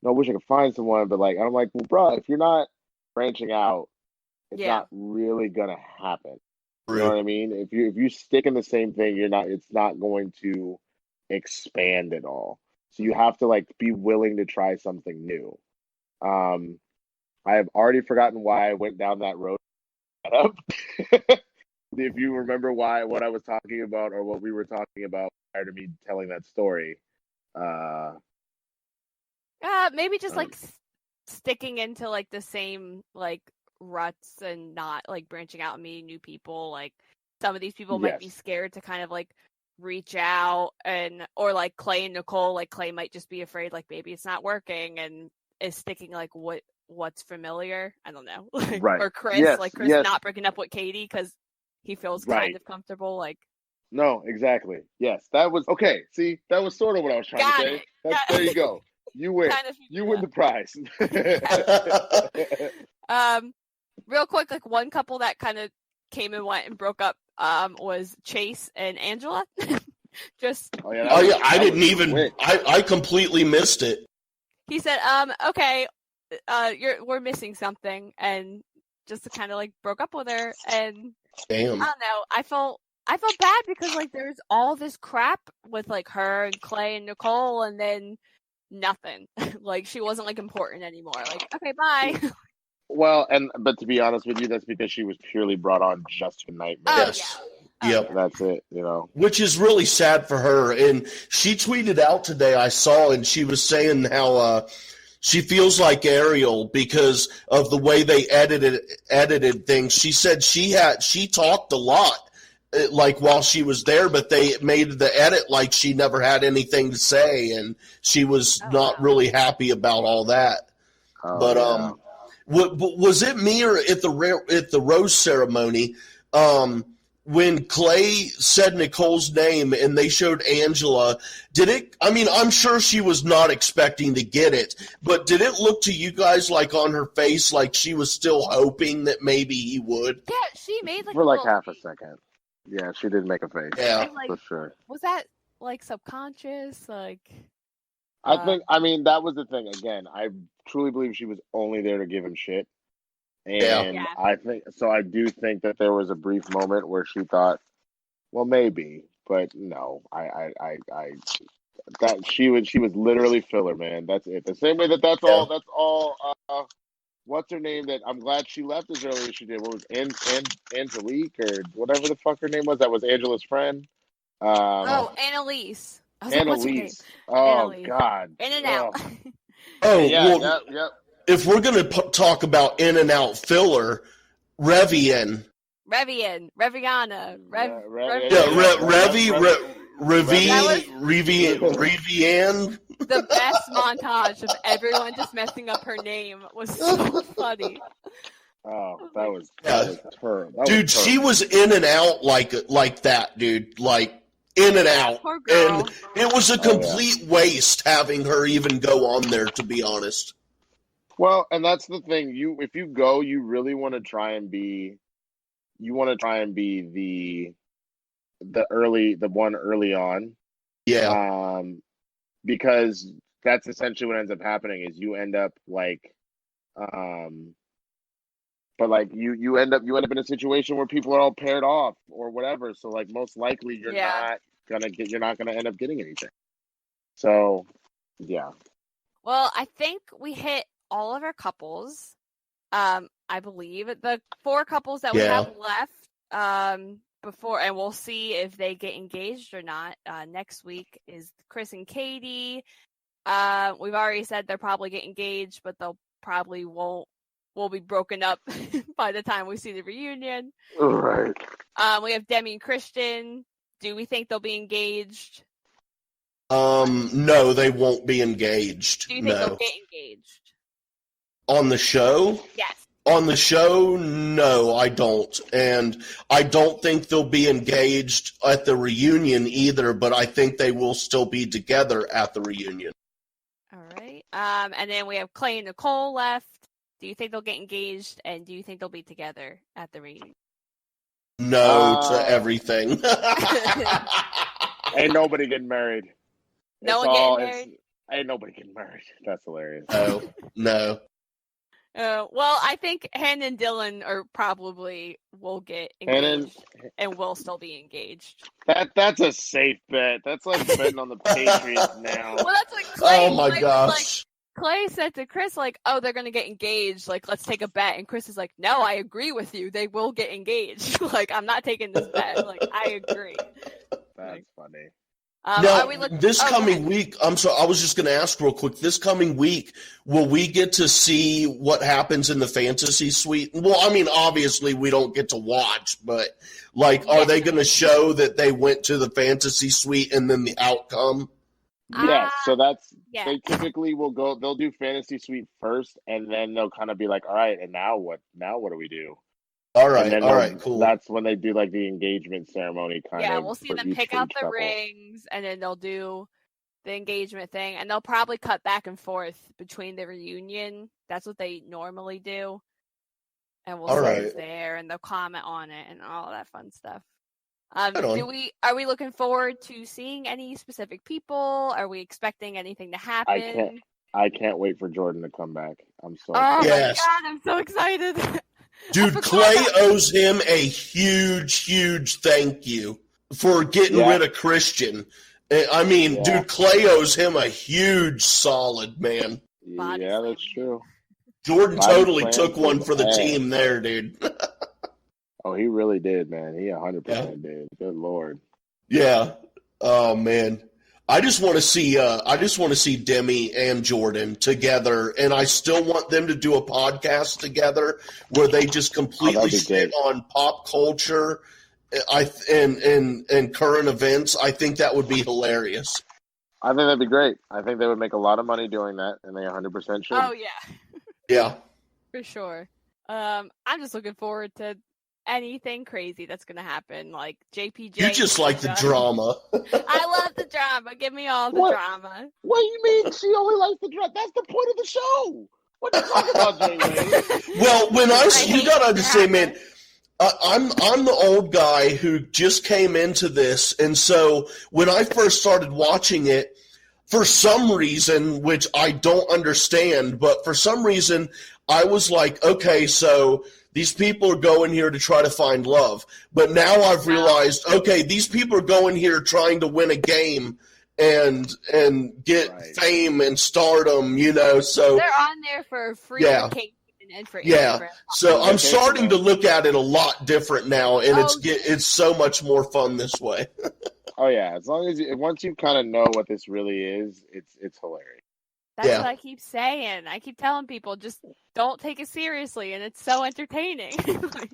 I wish I could find someone, but like, I'm like, well, bro, if you're not branching out, it's not really gonna happen. You know what I mean? If you stick in the same thing, it's not going to expand at all. So you have to like be willing to try something new. I have already forgotten why I went down that road. If you remember what I was talking about or what we were talking about prior to me telling that story. Maybe just like sticking into like the same like ruts and not like branching out and meeting new people. Like some of these people might be scared to kind of like reach out, or like Clay and Nicole, like Clay might just be afraid like maybe it's not working and is sticking like what's familiar. I don't know. Or Chris, Chris not breaking up with Katie because he feels kind of comfortable. Like no, exactly. Yes, that was okay. See, that was sort of what I was trying to say. There you go. You win. You win the prize. Real quick, like one couple that kind of came and went and broke up was Chase and Angela. I didn't even. I completely missed it. He said, okay, we're missing something, and just kind of like broke up with her. And damn, I don't know. I felt bad because like there's all this crap with like her and Clay and Nicole, and then nothing. Like she wasn't like important anymore. Like, okay, bye. Well, but to be honest with you, that's because she was purely brought on just for Nightmare. Yes. Yep. That's it, Which is really sad for her. And she tweeted out today, I saw, and she was saying how she feels like Ariel because of the way they edited things. She said she talked a lot like while she was there, but they made the edit like she never had anything to say, and she was not really happy about all that. Was it me or at the rose ceremony? when Clay said Nicole's name and they showed Angela, I'm sure she was not expecting to get it, but did it look to you guys like on her face like she was still hoping that maybe he would? Yeah, she made like for like little half a second. Yeah, she did make a face. Yeah. For sure. Was that like subconscious? Like, I mean, that was the thing. Again, I truly believe she was only there to give him shit. And Yeah. I do think that there was a brief moment where she thought, well, maybe, but no, that she was literally filler, man. That's it. The same way that's all. What's her name? That I'm glad she left as early as she did. What was Angelique or whatever the fuck her name was? That was Angela's friend. Annalise. Annalise. Oh Annalise. God. In and out. Oh, Yeah. well, Yep. if we're going to talk about in and out filler, Reviana. Reviana. Revian. The best montage of everyone just messing up her name was so funny. Oh, that was terrible. Dude, she was in and out like that, dude. Like, in and out. Poor girl. And it was a complete waste having her even go on there, to be honest. Well, and that's the thing. If you go, you really want to try and be. You want to try and be the one early on. Yeah. Because that's essentially what ends up happening is you end up like, but like you end up in a situation where people are all paired off or whatever. So like most likely you're not gonna end up getting anything. So, yeah. Well, I think we hit all of our couples. I believe the 4 couples that we have left. Before, and we'll see if they get engaged or not. Next week is Chris and Katie. We've already said they'll probably get engaged, but they'll probably will be broken up by the time we see the reunion. All right. We have Demi and Christian. Do we think they'll be engaged? No, they won't be engaged. Do you think they'll get engaged? On the show? Yes. On the show, no, I don't. And I don't think they'll be engaged at the reunion either, but I think they will still be together at the reunion. All right. And then we have Clay and Nicole left. Do you think they'll get engaged, and do you think they'll be together at the reunion? No to everything. Ain't nobody getting married. No one getting married? Ain't nobody getting married. That's hilarious. No. Well, I think Hannah and Dylan will get engaged and will still be engaged. That's a safe bet. That's like betting on the Patriots now. Well, that's like Clay. Oh my gosh. Clay said to Chris, like, "Oh, they're gonna get engaged. Like, let's take a bet." And Chris is like, "No, I agree with you. They will get engaged. Like, I'm not taking this bet. Like, I agree." That's funny. Now, this coming week, I'm sorry, I was just going to ask real quick. This coming week, will we get to see what happens in the fantasy suite? Well, I mean, obviously we don't get to watch, but like, are they going to show that they went to the fantasy suite and then the outcome? Yes. So they typically will go. They'll do fantasy suite first, and then they'll kind of be like, "All right, and now what? Now what do we do?" All right, cool. That's when they do like the engagement ceremony kind of. Yeah, we'll see them pick out the rings, and then they'll do the engagement thing, and they'll probably cut back and forth between the reunion. That's what they normally do. And we'll see who's there, and they'll comment on it, and all that fun stuff. Are we looking forward to seeing any specific people? Are we expecting anything to happen? I can't wait for Jordan to come back. I'm so excited. My God, I'm so excited. Dude, Clay owes him a huge thank you for getting rid of Christian. I mean, dude, Clay owes him a huge solid, man. Yeah, that's true. Jordan totally took one for the team there, dude. Oh, he really did, man. He 100% did. Good Lord. Yeah. Oh, man. I just want to see Demi and Jordan together, and I still want them to do a podcast together where they just completely sit on pop culture and current events. I think that would be hilarious. I think that'd be great. I think they would make a lot of money doing that, and they 100% should. Oh yeah. Yeah. For sure. I'm just looking forward to anything crazy that's gonna happen. Like JPJ. You just like the drama. I love the drama. Give me all the drama. What do you mean she only likes the drama? That's the point of the show. What are you talking about, J Wade? Well, you gotta understand, man. I'm the old guy who just came into this, and so when I first started watching it, for some reason, which I don't understand, but for some reason, I was like, okay, so these people are going here to try to find love. But now I've realized, okay, these people are going here trying to win a game and get fame and stardom, so they're on there for free vacation and for So I'm starting to look at it a lot different now, and it's so much more fun this way. Oh yeah, as long as once you kind of know what this really is, it's hilarious. That's what I keep saying. I keep telling people, just don't take it seriously, and it's so entertaining.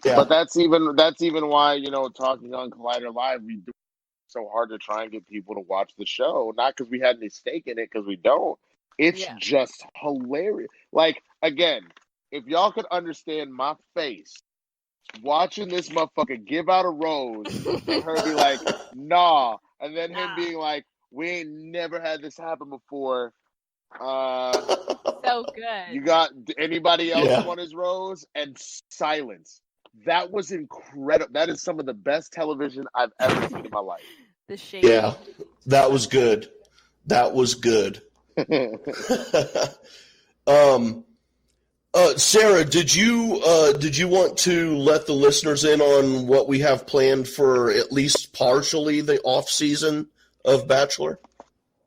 But that's even why talking on Collider Live, we do so hard to try and get people to watch the show. Not because we had any stake in it, because we don't. It's just hilarious. Like again, if y'all could understand my face watching this motherfucker give out a rose and her be like, nah. And then him being like, we ain't never had this happen before. So good. You got anybody else want his rose? And silence. That was incredible. That is some of the best television I've ever seen in my life. The shade. Yeah, that was good. That was good. Sarah, did you want to let the listeners in on what we have planned for at least partially the off season of Bachelor?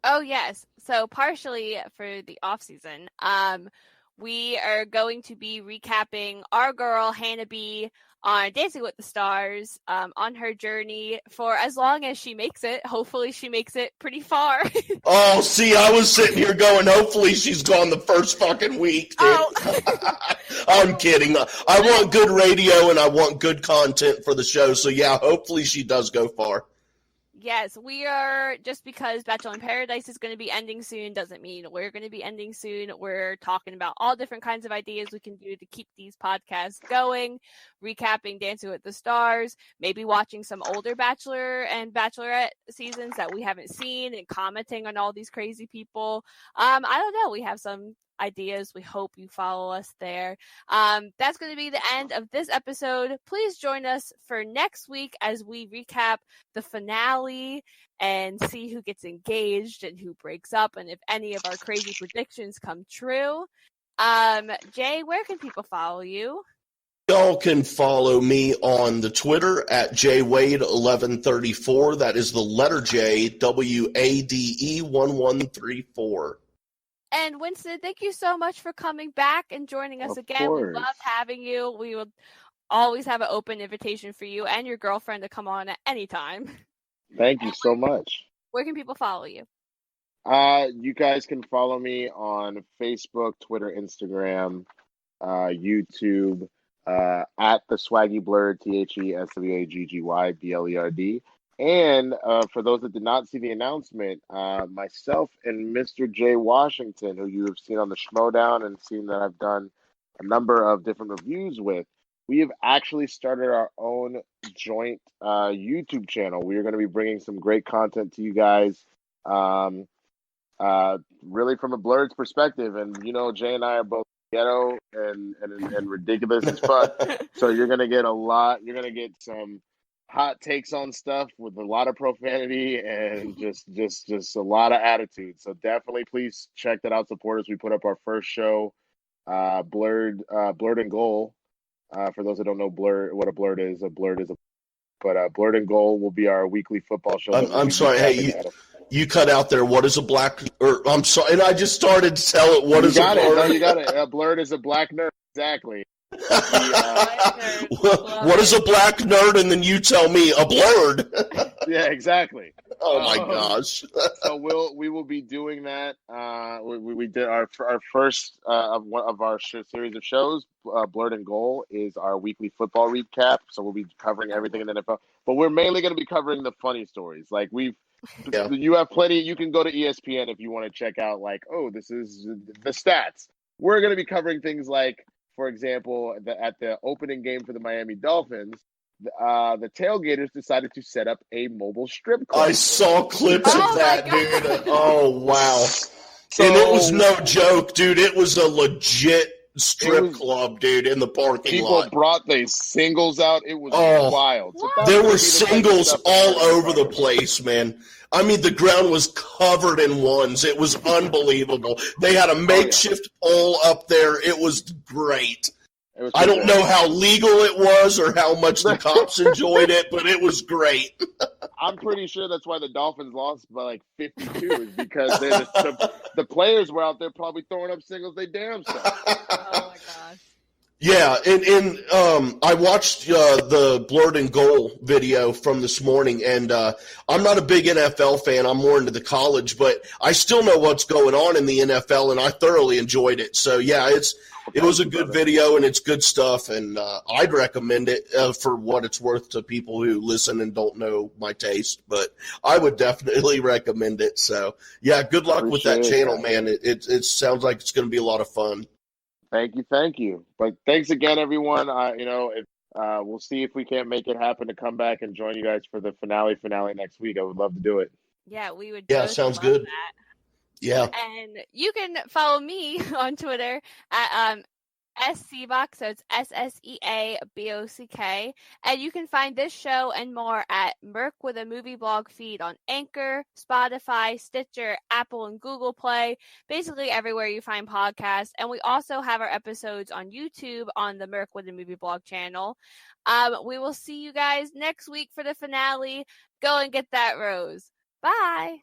Oh yes. So partially for the off season, we are going to be recapping our girl Hannah B on Dancing with the Stars, on her journey for as long as she makes it. Hopefully she makes it pretty far. Oh, see, I was sitting here going, hopefully she's gone the first fucking week. I'm kidding. I want good radio and I want good content for the show. So yeah, hopefully she does go far. Yes, we are, just because Bachelor in Paradise is going to be ending soon doesn't mean we're going to be ending soon. We're talking about all different kinds of ideas we can do to keep these podcasts going, recapping Dancing with the Stars, maybe watching some older Bachelor and Bachelorette seasons that we haven't seen and commenting on all these crazy people. I don't know. We have some ideas. We hope you follow us there. That's going to be the end of this episode. Please join us for next week as we recap the finale and see who gets engaged and who breaks up and if any of our crazy predictions come true. Jay, where can people follow you? Y'all can follow me on the Twitter at JWade1134. That is the letter J, WADE 1134. And Winston, thank you so much for coming back and joining us again. We loved having you. We will always have an open invitation for you and your girlfriend to come on at any time. Thank you so much. Where can people follow you? You guys can follow me on Facebook, Twitter, Instagram, YouTube, at the Swaggy Blurred, THESWAGGYBLERD. And for those that did not see the announcement, myself and Mr. Jay Washington, who you have seen on the Schmodown and seen that I've done a number of different reviews with, we have actually started our own joint YouTube channel. We are going to be bringing some great content to you guys, really from a Blurred's perspective. And, Jay and I are both ghetto and ridiculous as fuck. So you're going to get you're going to get some hot takes on stuff with a lot of profanity and just a lot of attitude. So definitely please check that out. Support us. We put up our first show, Blurred and Goal. For those that don't know what a blurred is Blurred and Goal will be our weekly football show. I'm sorry. Hey, you cut out there. What is a black? I'm sorry, and I just started to tell it. What is a blurred? No, you got it. A blurred is a black nerd. Exactly. What is a black nerd? And then you tell me a blurred. Yeah, exactly. Oh my gosh! So we will be doing that. We did our first of our series of shows. Blurred and Goal is our weekly football recap. So we'll be covering everything in the NFL, but we're mainly going to be covering the funny stories. Like you have plenty. You can go to ESPN if you want to check out. Like, oh, this is the stats. We're going to be covering things like for example, at the opening game for the Miami Dolphins, the tailgaters decided to set up a mobile strip club. I saw clips of that, dude. Oh, wow. So, and it was no joke, dude. It was a legit strip club, dude, in the parking lot. People brought their singles out. It was wild. So there were singles all over the place, man. I mean, the ground was covered in ones. It was unbelievable. They had a makeshift pole up there. It was great. I don't know how legal it was or how much the cops enjoyed it, but it was great. I'm pretty sure that's why the Dolphins lost by like 52 is because the players were out there probably throwing up singles they damn self. Oh, my gosh. Yeah, and I watched the Blurred and Goal video from this morning, and I'm not a big NFL fan. I'm more into the college, but I still know what's going on in the NFL, and I thoroughly enjoyed it. So, yeah, it was a good video, and it's good stuff, and I'd recommend it for what it's worth to people who listen and don't know my taste, but I would definitely recommend it. So, yeah, good luck with that channel, man. It sounds like it's going to be a lot of fun. Thank you. But thanks again, everyone. We'll see if we can't make it happen to come back and join you guys for the finale next week. I would love to do it. Yeah, we would. Yeah, sounds good. That. Yeah. And you can follow me on Twitter at SCBock, so it's SSEABOCK. And you can find this show and more at Merc with a Movie Blog feed on Anchor, Spotify, Stitcher, Apple, and Google Play, basically everywhere you find podcasts. And we also have our episodes on YouTube on the Merc with a Movie Blog channel. We will see you guys next week for the finale. Go and get that rose. Bye.